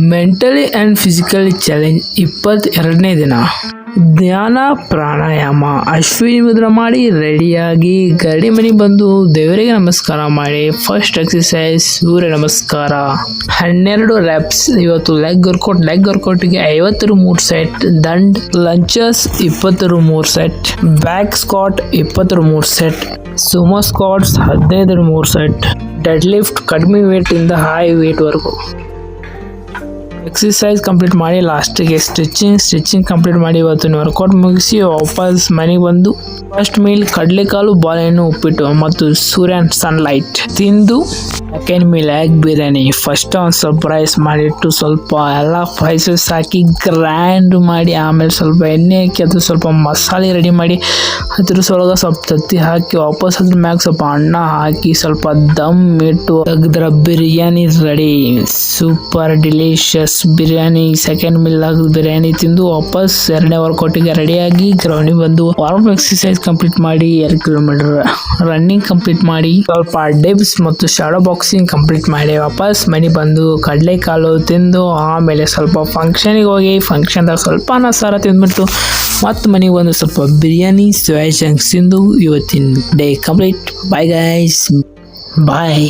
Mentally and physically challenge 22ನೇ ದಿನ. ಧ್ಯಾನ ಪ್ರಾಣಾಯಾಮ ಅಶ್ವಿನಿ ಮುದ್ರ ಮಾಡಿ ರೆಡಿಯಾಗಿ ಗರಡಿ ಮನೆಗೆ ಬಂದು ದೇವರಿಗೆ ನಮಸ್ಕಾರ ಮಾಡಿ ಫಸ್ಟ್ ಎಕ್ಸಸೈಸ್ ಸೂರ್ಯ ನಮಸ್ಕಾರ 12 ರೆಪ್ಸ್. ಇವತ್ತು ಲೆಗ್ ವರ್ಕೌಟ್ಗೆ 53 ಸೆಟ್, ದಂಡ್ lunges 23 set, back squat 23 set, sumo squats 15 set, deadlift ಕಡಿಮೆ ವೇಟ್ ಇಂದ ಹೈ ವೇಟ್ ವರೆಗೂ. ಎಕ್ಸಸೈಸ್ ಕಂಪ್ಲೀಟ್ ಮಾಡಿ ಲಾಸ್ಟಿಗೆ ಸ್ಟಿಚಿಂಗ್ ಕಂಪ್ಲೀಟ್ ಮಾಡಿ ಇವತ್ತಿನ ವರ್ಕೌಟ್ ಮುಗಿಸಿ ವಾಪಸ್ ಮನೆಗೆ ಬಂದು ಫಸ್ಟ್ ಮೀಲ್ ಕಡಲೆಕಾಳು, ಬಾಳೆಹಣ್ಣು, ಉಪ್ಪಿಟ್ಟು ಮತ್ತು ಸೂರ್ಯನ್ ಸನ್ಲೈಟ್ ತಿಂದು second meal egg biryani. First ಒಂದು ಸ್ವಲ್ಪ ರೈಸ್ ಮಾಡಿಟ್ಟು ಸ್ವಲ್ಪ ಎಲ್ಲ ಸ್ಪೈಸಸ್ ಹಾಕಿ ಗ್ರ್ಯಾಂಡ್ ಮಾಡಿ ಆಮೇಲೆ ಸ್ವಲ್ಪ ಎಣ್ಣೆ ಹಾಕಿ ಅದು ಸ್ವಲ್ಪ ಮಸಾಲೆ ರೆಡಿ ಮಾಡಿ ಅದ್ರ ಸೊಳಗೆ ಸ್ವಲ್ಪ ತತ್ತಿ ಹಾಕಿ ವಾಪಸ್ ಅದ್ರ ಮ್ಯಾಗ ಸ್ವಲ್ಪ ಅನ್ನ ಹಾಕಿ ಸ್ವಲ್ಪ ದಮ್ ಇಟ್ಟು ತೆಗೆದ್ರ biryani ready. Super delicious biryani. Second meal biryani ತಿಂದು ವಾಪಸ್ 2ನೇ ವರ್ಕೌಟಿಗೆ ರೆಡಿಯಾಗಿ ಗ್ರೌಂಡಿಗೆ ಬಂದು ವಾರ್ಮ್ ಎಕ್ಸಸೈಸ್ ಕಂಪ್ಲೀಟ್ ಮಾಡಿ 2 ಕಿಲೋಮೀಟರ್ ರನ್ನಿಂಗ್ ಕಂಪ್ಲೀಟ್ ಮಾಡಿ ಸ್ವಲ್ಪ ಡಿಪ್ಸ್ ಮತ್ತು ಶಾಡೋ ಬಾಕ್ಸಿಂಗ್ ಕಂಪ್ಲೀಟ್ ಮಾಡಿ ವಾಪಸ್ ಮನೆಗೆ ಬಂದು ಕಡಲೆಕಾಳು ತಿಂದು ಆಮೇಲೆ ಸ್ವಲ್ಪ ಫಂಕ್ಷನಿಗೆ ಹೋಗಿ ಫಂಕ್ಷನ್ದಾಗ ಸ್ವಲ್ಪ ಅನ್ನ ಸಾರ ತಿಂದ್ಬಿಟ್ಟು ಮತ್ತು ಮನೆಗೆ ಬಂದು ಸ್ವಲ್ಪ ಬಿರಿಯಾನಿ ಸೋಯಾ ಚಂಕ್ಸ್ ತಿಂದು ಇವತ್ತಿನ ಡೇ ಕಂಪ್ಲೀಟ್. ಬಾಯ್ ಗೈಸ್, ಬಾಯ್.